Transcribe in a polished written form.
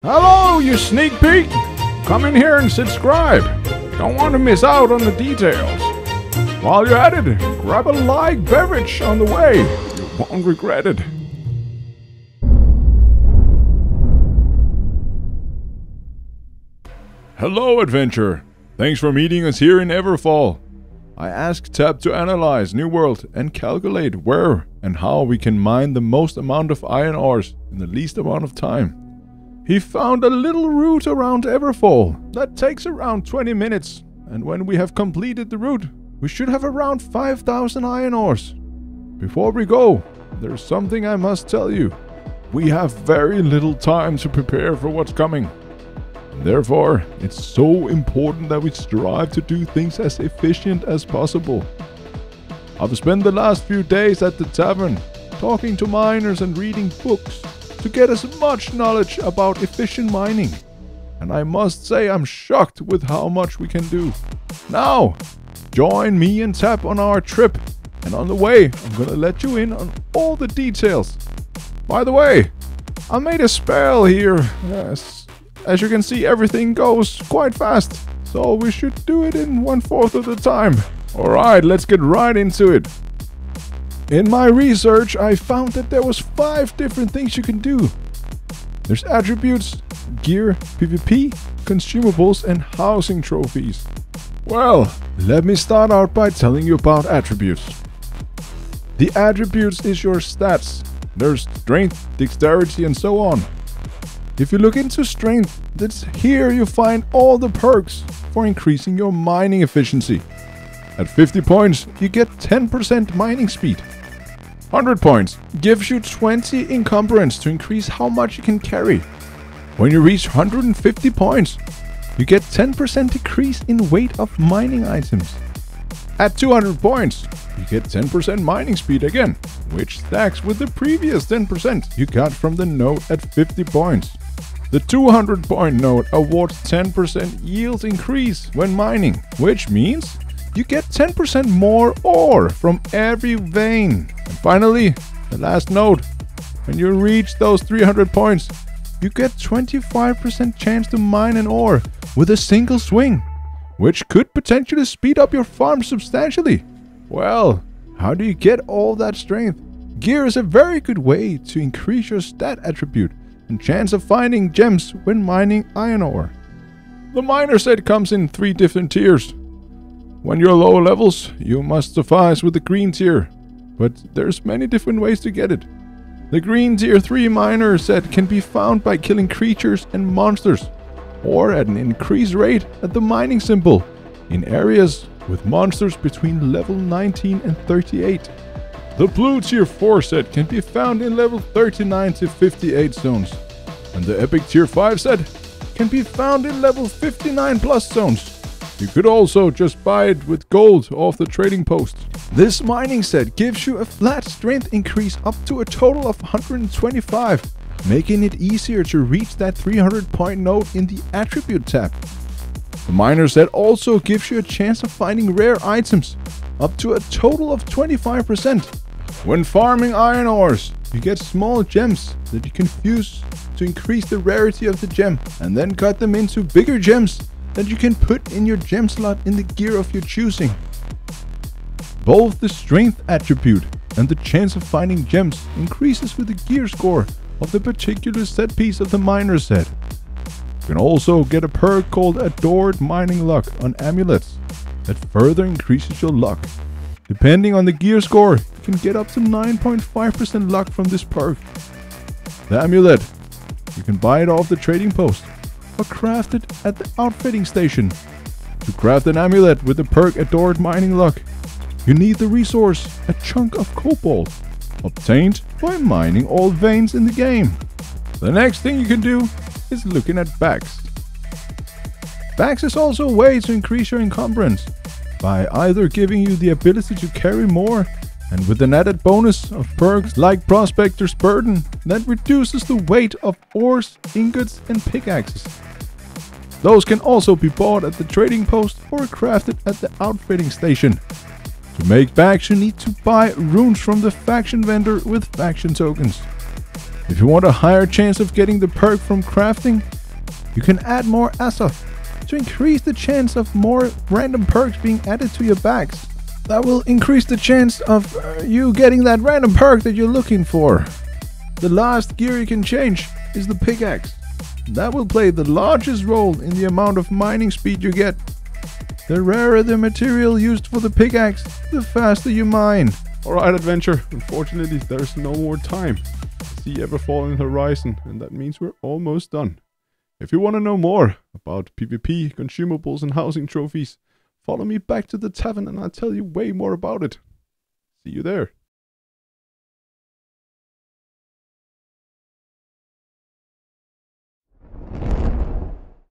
Hello, you sneak peek! Come in here and subscribe. Don't want to miss out on the details. While you're at it, grab a light beverage on the way. You won't regret it. Hello, adventurer. Thanks for meeting us here in Everfall. I asked Tab to analyze New World and calculate where and how we can mine the most amount of iron ores in the least amount of time. He found a little route around Everfall that takes around 20 minutes, and when we have completed the route, we should have around 5,000 iron ores. Before we go, there's something I must tell you. We have very little time to prepare for what's coming. Therefore, it's so important that we strive to do things as efficient as possible. I've spent the last few days at the tavern, talking to miners and reading books to get as much knowledge about efficient mining. And I must say I'm shocked with how much we can do. Now, join me and Tab on our trip. And on the way, I'm gonna let you in on all the details. By the way, I made a spell here. Yes. As you can see, everything goes quite fast. So we should do it in 1/4 of the time. Alright, let's get right into it. In my research, I found that there was 5 different things you can do. There's attributes, gear, PvP, consumables, and housing trophies. Well, let me start out by telling you about attributes. The attributes is your stats. There's strength, dexterity, and so on. If you look into strength, that's here you find all the perks for increasing your mining efficiency. At 50 points, you get 10% mining speed. 100 points gives you 20 encumbrance to increase how much you can carry. When you reach 150 points, you get 10% decrease in weight of mining items. At 200 points, you get 10% mining speed again, which stacks with the previous 10% you got from the node at 50 points. The 200 point node awards 10% yield increase when mining, which means you get 10% more ore from every vein. And finally, the last node. When you reach those 300 points, you get 25% chance to mine an ore with a single swing, which could potentially speed up your farm substantially. Well, how do you get all that strength? Gear is a very good way to increase your stat attribute and chance of finding gems when mining iron ore. The miner set comes in 3 different tiers. When you're low levels, you must suffice with the green tier, but there's many different ways to get it. The green tier 3 miner set can be found by killing creatures and monsters, or at an increased rate at the mining symbol, in areas with monsters between level 19 and 38. The blue tier 4 set can be found in level 39 to 58 zones, and the epic tier 5 set can be found in level 59 plus zones. You could also just buy it with gold off the trading post. This mining set gives you a flat strength increase up to a total of 125, making it easier to reach that 300 point node in the attribute tab. The miner set also gives you a chance of finding rare items, up to a total of 25%. When farming iron ores, you get small gems that you can fuse to increase the rarity of the gem, and then cut them into bigger gems that you can put in your gem slot in the gear of your choosing. Both the strength attribute and the chance of finding gems increases with the gear score of the particular set piece of the miner set. You can also get a perk called Adored Mining Luck on Amulets that further increases your luck. Depending on the gear score, you can get up to 9.5% luck from this perk. The Amulet, you can buy it off the trading post or craft it at the outfitting station. To craft an amulet with the perk Adored Mining Luck, you need the resource, a chunk of cobalt, obtained by mining all veins in the game. The next thing you can do is looking at bags. Bags is also a way to increase your encumbrance by either giving you the ability to carry more, and with an added bonus of perks like Prospector's Burden that reduces the weight of ores, ingots, and pickaxes. Those can also be bought at the trading post or crafted at the outfitting station. To make bags, you need to buy runes from the faction vendor with faction tokens. If you want a higher chance of getting the perk from crafting, you can add more asa to increase the chance of more random perks being added to your bags. That will increase the chance of you getting that random perk that you're looking for. The last gear you can change is the pickaxe. That will play the largest role in the amount of mining speed you get. The rarer the material used for the pickaxe, the faster you mine. Alright, adventure, unfortunately there's no more time. I see Everfall on the horizon, and that means we're almost done. If you want to know more about PvP, consumables and housing trophies, follow me back to the tavern and I'll tell you way more about it. See you there.